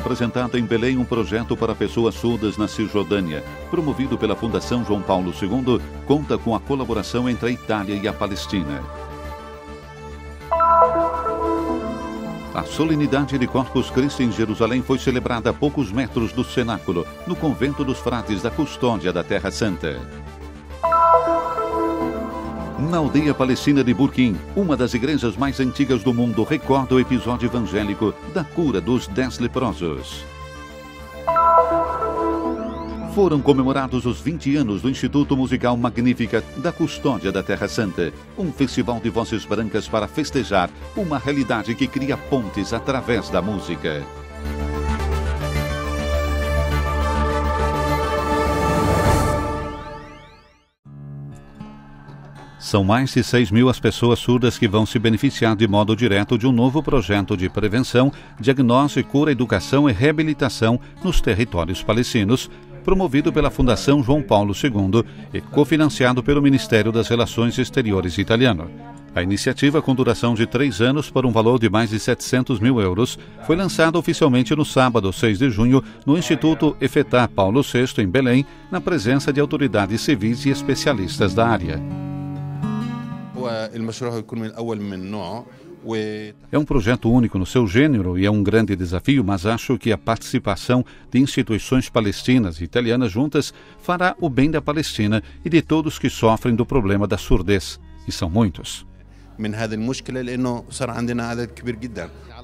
apresentado em Belém um projeto para pessoas surdas na Cisjordânia, promovido pela Fundação João Paulo II, conta com a colaboração entre a Itália e a Palestina. A solenidade de Corpus Christi em Jerusalém foi celebrada a poucos metros do cenáculo, no convento dos frades da Custódia da Terra Santa. Na aldeia palestina de Burqin, uma das igrejas mais antigas do mundo recorda o episódio evangélico da cura dos 10 leprosos. Foram comemorados os 20 anos do Instituto Musical Magnífica da Custódia da Terra Santa, um festival de vozes brancas para festejar uma realidade que cria pontes através da música. São mais de 6.000 as pessoas surdas que vão se beneficiar de modo direto de um novo projeto de prevenção, diagnóstico, cura, educação e reabilitação nos territórios palestinos, promovido pela Fundação João Paulo II e cofinanciado pelo Ministério das Relações Exteriores italiano. A iniciativa, com duração de 3 anos por um valor de mais de 700 mil euros, foi lançada oficialmente no sábado, 6 de junho, no Instituto Efetá Paulo VI, em Belém, na presença de autoridades civis e especialistas da área. É um projeto único no seu gênero e é um grande desafio, mas acho que a participação de instituições palestinas e italianas juntas fará o bem da Palestina e de todos que sofrem do problema da surdez, e são muitos.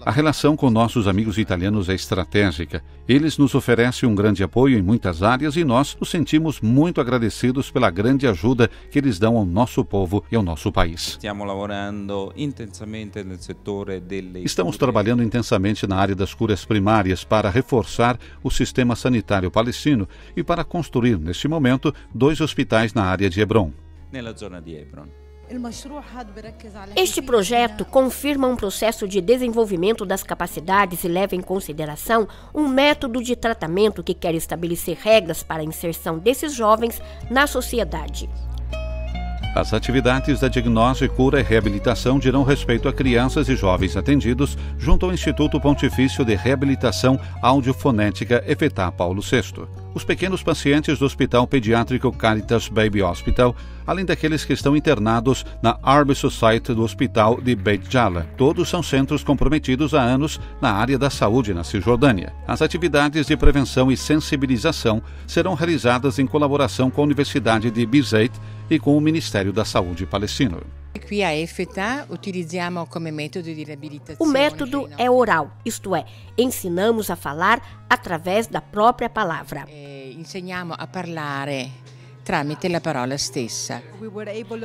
A relação com nossos amigos italianos é estratégica. Eles nos oferecem um grande apoio em muitas áreas e nós nos sentimos muito agradecidos pela grande ajuda que eles dão ao nosso povo e ao nosso país. Estamos trabalhando intensamente na área das curas primárias para reforçar o sistema sanitário palestino e para construir, neste momento, 2 hospitais na área de Hebron. Este projeto confirma um processo de desenvolvimento das capacidades e leva em consideração um método de tratamento que quer estabelecer regras para a inserção desses jovens na sociedade. As atividades da diagnóstico, cura e reabilitação dirão respeito a crianças e jovens atendidos junto ao Instituto Pontifício de Reabilitação Audiofonética Efetá Paulo VI. Os pequenos pacientes do Hospital Pediátrico Caritas Baby Hospital, além daqueles que estão internados na Arbe Society do Hospital de Beit Jala. Todos são centros comprometidos há anos na área da saúde na Cisjordânia. As atividades de prevenção e sensibilização serão realizadas em colaboração com a Universidade de Birzeit e com o Ministério da Saúde palestino. O método é oral, isto é, ensinamos a falar através da própria palavra. Ensinamos a parlare tramite la parola stessa.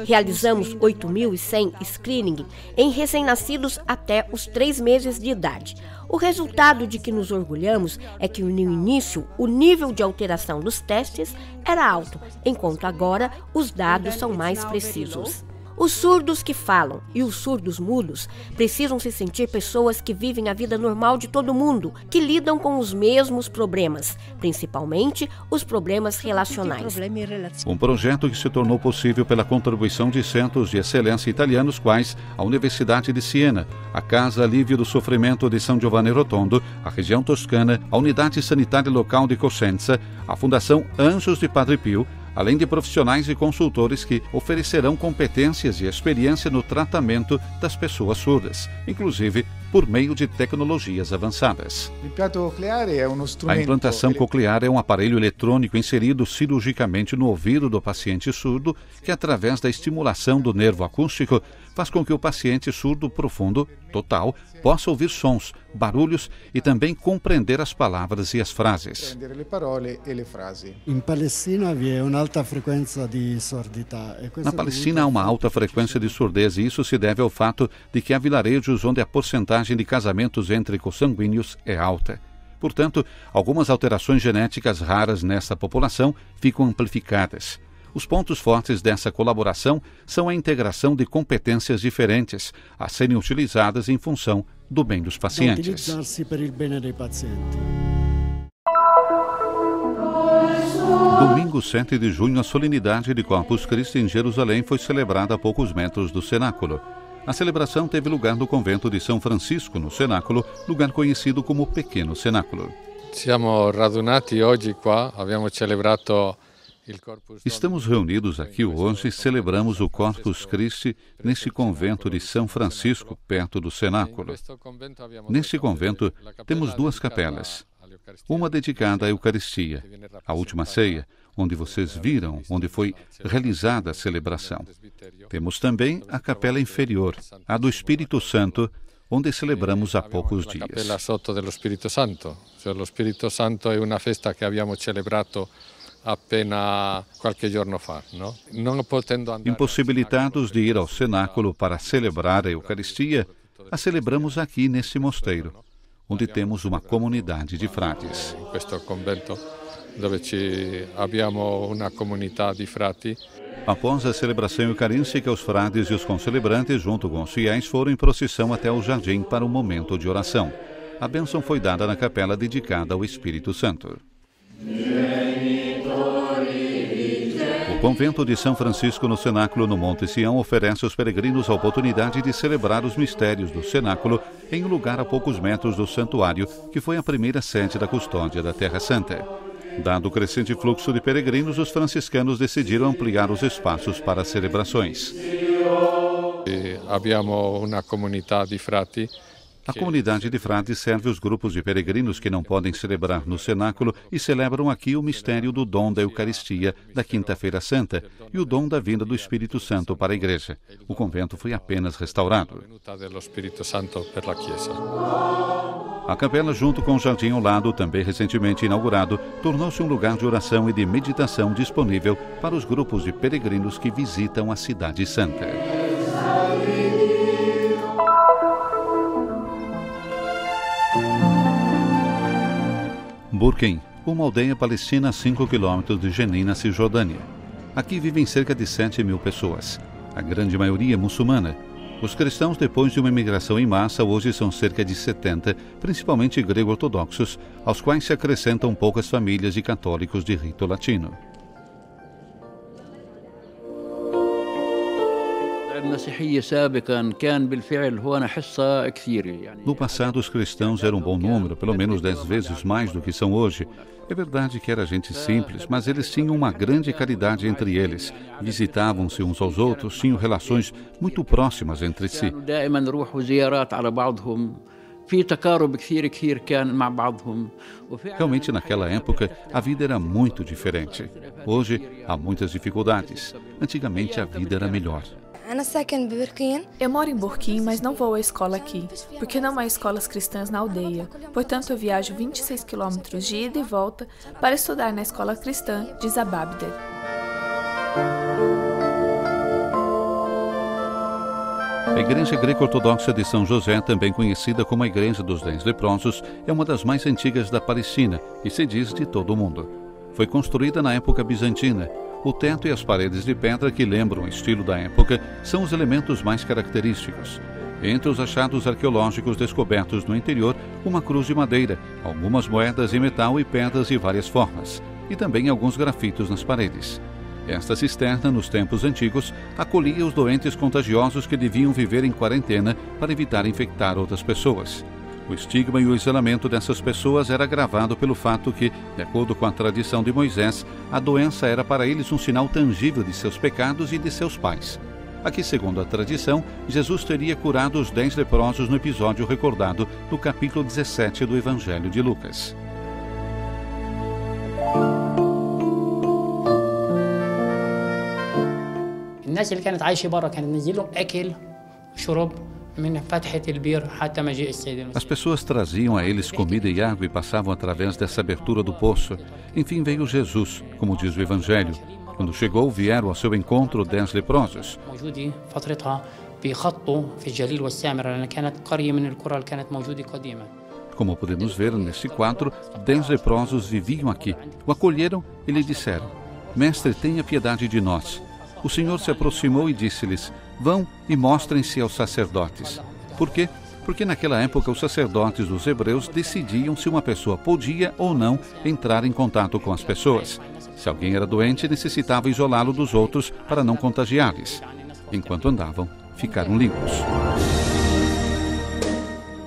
Realizamos 8.100 screening em recém-nascidos até os 3 meses de idade. O resultado de que nos orgulhamos é que no início o nível de alteração dos testes era alto, enquanto agora os dados são mais precisos. Os surdos que falam e os surdos mudos precisam se sentir pessoas que vivem a vida normal de todo mundo, que lidam com os mesmos problemas, principalmente os problemas relacionais. Um projeto que se tornou possível pela contribuição de centros de excelência italianos, quais a Universidade de Siena, a Casa Alívio do Sofrimento de São Giovanni Rotondo, a região toscana, a Unidade Sanitária Local de Cosenza, a Fundação Anjos de Padre Pio, além de profissionais e consultores que oferecerão competências e experiência no tratamento das pessoas surdas, inclusive por meio de tecnologias avançadas. A implantação coclear é um aparelho eletrônico inserido cirurgicamente no ouvido do paciente surdo que, através da estimulação do nervo acústico, faz com que o paciente surdo profundo, total, possa ouvir sons, barulhos e também compreender as palavras e as frases. Na Palestina Na Palestina há uma alta frequência de surdez e isso se deve ao fato de que há vilarejos onde a porcentagem de casamentos entre consanguíneos é alta. Portanto, algumas alterações genéticas raras nessa população ficam amplificadas. Os pontos fortes dessa colaboração são a integração de competências diferentes, a serem utilizadas em função do bem dos pacientes. Domingo 7 de junho, a solenidade de Corpus Christi em Jerusalém foi celebrada a poucos metros do cenáculo. A celebração teve lugar no convento de São Francisco, no Cenáculo, lugar conhecido como Pequeno Cenáculo. Estamos reunidos aqui hoje e celebramos o Corpus Christi neste convento de São Francisco, perto do Cenáculo. Neste convento temos duas capelas, uma dedicada à Eucaristia, a Última Ceia, onde vocês viram onde foi realizada a celebração. Temos também a capela inferior, a do Espírito Santo, onde celebramos há poucos dias. A capela sotto dello Spirito Santo. O Spirito Santo è una festa che abbiamo celebrato appena qualche giorno fa, no? Impossibilitados de ir ao cenáculo para celebrar a Eucaristia, a celebramos aqui nesse mosteiro, onde temos uma comunidade de frades. In questo convento dove abbiamo una comunità di frati. Após a celebração eucarística, os frades e os concelebrantes, junto com os fiéis, foram em procissão até o jardim para um momento de oração. A bênção foi dada na capela dedicada ao Espírito Santo. O convento de São Francisco no Cenáculo, no Monte Sião, oferece aos peregrinos a oportunidade de celebrar os mistérios do Cenáculo em um lugar a poucos metros do santuário, que foi a primeira sede da custódia da Terra Santa. Dado o crescente fluxo de peregrinos, os franciscanos decidiram ampliar os espaços para as celebrações. Abbiamo una comunità di frati. A comunidade de frades serve os grupos de peregrinos que não podem celebrar no cenáculo e celebram aqui o mistério do dom da Eucaristia da Quinta-feira Santa e o dom da vinda do Espírito Santo para a Igreja. O convento foi apenas restaurado. A capela, junto com o jardim ao lado, também recentemente inaugurado, tornou-se um lugar de oração e de meditação disponível para os grupos de peregrinos que visitam a Cidade Santa. Burqin, uma aldeia palestina a 5 quilômetros de Jenin, na Cisjordânia. Aqui vivem cerca de 7.000 pessoas, a grande maioria muçulmana. Os cristãos, depois de uma imigração em massa, hoje são cerca de 70, principalmente grego-ortodoxos, aos quais se acrescentam poucas famílias de católicos de rito latino. No passado, os cristãos eram um bom número, pelo menos 10 vezes mais do que são hoje. É verdade que era gente simples, mas eles tinham uma grande caridade entre eles. Visitavam-se uns aos outros, tinham relações muito próximas entre si. Realmente, naquela época, a vida era muito diferente. Hoje, há muitas dificuldades. Antigamente, a vida era melhor. Eu moro em Burqin, mas não vou à escola aqui, porque não há escolas cristãs na aldeia. Portanto, eu viajo 26 quilômetros de ida e volta para estudar na escola cristã de Zababder. A Igreja Greco-Ortodoxa de São José, também conhecida como a Igreja dos 10 Leprosos, é uma das mais antigas da Palestina e se diz de todo o mundo. Foi construída na época bizantina. O teto e as paredes de pedra, que lembram o estilo da época, são os elementos mais característicos. Entre os achados arqueológicos descobertos no interior, uma cruz de madeira, algumas moedas em metal e pedras de várias formas, e também alguns grafitos nas paredes. Esta cisterna, nos tempos antigos, acolhia os doentes contagiosos que deviam viver em quarentena para evitar infectar outras pessoas. O estigma e o isolamento dessas pessoas era agravado pelo fato que, de acordo com a tradição de Moisés, a doença era para eles um sinal tangível de seus pecados e de seus pais. Aqui, segundo a tradição, Jesus teria curado os 10 leprosos no episódio recordado no capítulo 17 do Evangelho de Lucas. الناس اللي كانت عايشه برا كانت تنزلهم اكل شرب. As pessoas traziam a eles comida e água e passavam através dessa abertura do poço. Enfim, veio Jesus, como diz o Evangelho. Quando chegou, vieram ao seu encontro 10 leprosos. Como podemos ver neste quadro, 10 leprosos viviam aqui. O acolheram e lhe disseram: Mestre, tenha piedade de nós. O Senhor se aproximou e disse-lhes: Vão e mostrem-se aos sacerdotes. Por quê? Porque naquela época os sacerdotes dos hebreus decidiam se uma pessoa podia ou não entrar em contato com as pessoas. Se alguém era doente, necessitava isolá-lo dos outros para não contagiá-los. Enquanto andavam, ficaram limpos.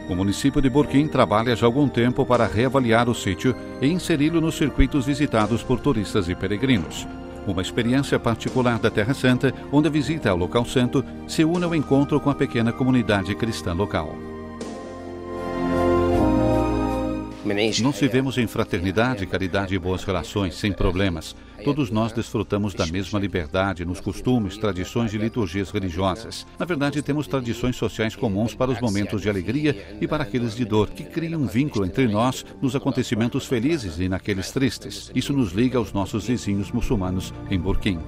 O município de Burquim trabalha já há algum tempo para reavaliar o sítio e inseri-lo nos circuitos visitados por turistas e peregrinos. Uma experiência particular da Terra Santa, onde a visita ao local santo se une ao encontro com a pequena comunidade cristã local. Nós vivemos em fraternidade, caridade e boas relações, sem problemas. Todos nós desfrutamos da mesma liberdade nos costumes, tradições e liturgias religiosas. Na verdade, temos tradições sociais comuns para os momentos de alegria e para aqueles de dor, que criam um vínculo entre nós nos acontecimentos felizes e naqueles tristes. Isso nos liga aos nossos vizinhos muçulmanos em Burquim.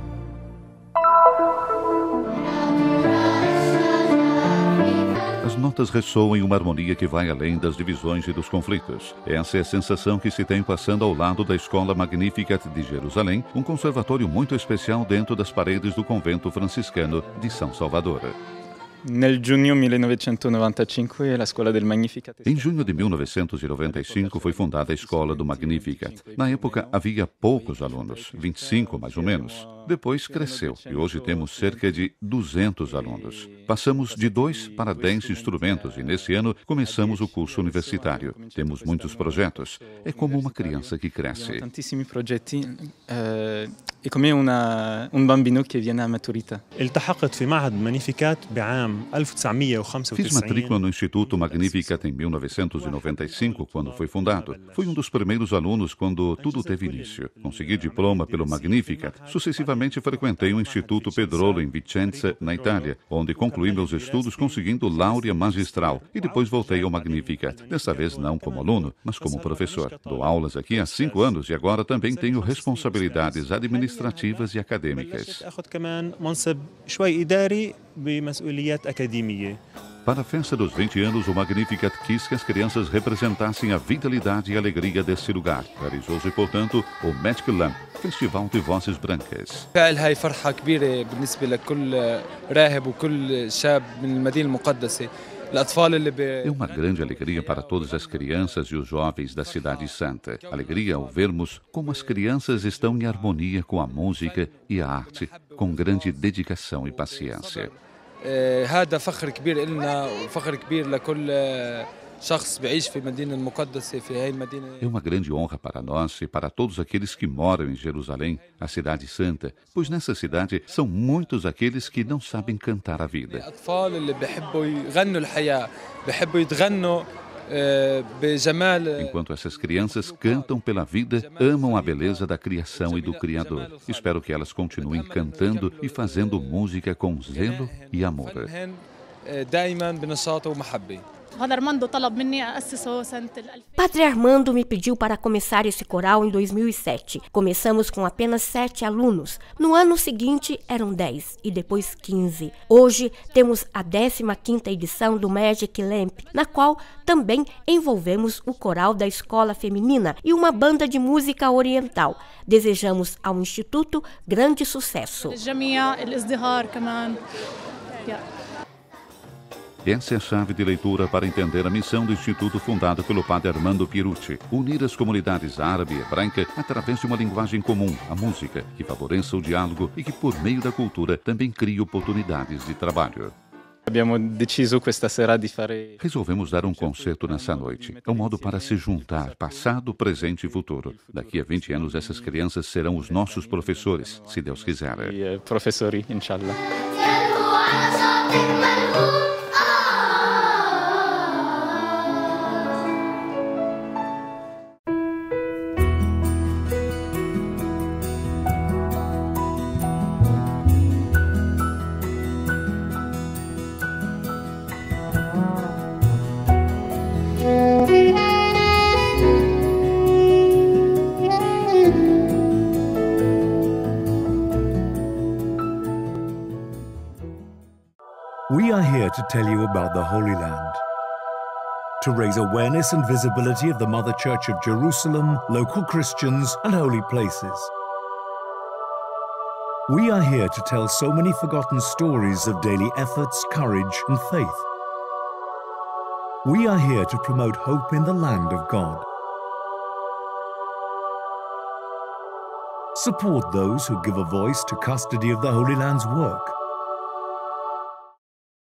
As notas ressoam em uma harmonia que vai além das divisões e dos conflitos. Essa é a sensação que se tem passando ao lado da Escola Magnificat de Jerusalém, um conservatório muito especial dentro das paredes do convento franciscano de São Salvador. Nel giugno 1995 la Scuola del Magnificat. Em junho de 1995 foi fundada a Escola do Magnificat. Na época havia poucos alunos, 25 mais ou menos. Depois cresceu e hoje temos cerca de 200 alunos. Passamos de 2 para 10 instrumentos e nesse ano começamos o curso universitário. Temos muitos projetos. É como uma criança que cresce. Tantissimi progetti. É como bambino que viene à maturità. التحقت في معهد ماجنيفيكات بعام 1995. Fiz matrícula no Instituto Magnificat em 1995, quando foi fundado. Fui um dos primeiros alunos quando tudo teve início. Consegui diploma pelo Magnificat. Sucessivamente frequentei o Instituto Pedrolo em Vicenza, na Itália, onde concluí meus estudos conseguindo laurea magistral e depois voltei ao Magnificat. Dessa vez não como aluno, mas como professor. Dou aulas aqui há 5 anos e agora também tenho responsabilidades administrativas e acadêmicas. Para a festa dos 20 anos, o Magnificat quis que as crianças representassem a vitalidade e alegria desse lugar. Realizou-se, portanto, o Magic Lamp, Festival de Vozes Brancas. É uma grande alegria para todas as crianças e os jovens da Cidade Santa. Alegria ao vermos como as crianças estão em harmonia com a música e a arte, com grande dedicação e paciência. هذا فخر كبير لنا وفخر كبير لكل شخص بيعيش في المدينة المقدسة في هاي المدينة. É uma grande honra para nós e para todos aqueles que moram em Jerusalém, a Cidade Santa, pois nessa cidade são muitos aqueles que não sabem cantar a vida. الأطفال اللي بيحبوا يغنوا الحياة بيحبوا يتغنوا Enquanto essas crianças cantam pela vida, amam a beleza da criação e do Criador. Espero que elas continuem cantando e fazendo música com zelo e amor. Padre Armando me pediu para começar esse coral em 2007. Começamos com apenas 7 alunos. No ano seguinte eram 10 e depois 15. Hoje temos a 15ª edição do Magic Lamp, na qual também envolvemos o coral da escola feminina e uma banda de música oriental. Desejamos ao Instituto grande sucesso. Essa é a chave de leitura para entender a missão do Instituto fundado pelo Padre Armando Pierucci, unir as comunidades árabe e hebraica através de uma linguagem comum, a música, que favoreça o diálogo e que, por meio da cultura, também cria oportunidades de trabalho. Resolvemos dar um concerto nessa noite. É um modo para se juntar, passado, presente e futuro. Daqui a 20 anos, essas crianças serão os nossos professores, se Deus quiser. Professori, inshallah. We are here to tell you about the Holy Land, to raise awareness and visibility of the Mother Church of Jerusalem, local Christians, and holy places. We are here to tell so many forgotten stories of daily efforts, courage, and faith. We are here to promote hope in the land of God. Support those who give a voice to custody of the Holy Land's work.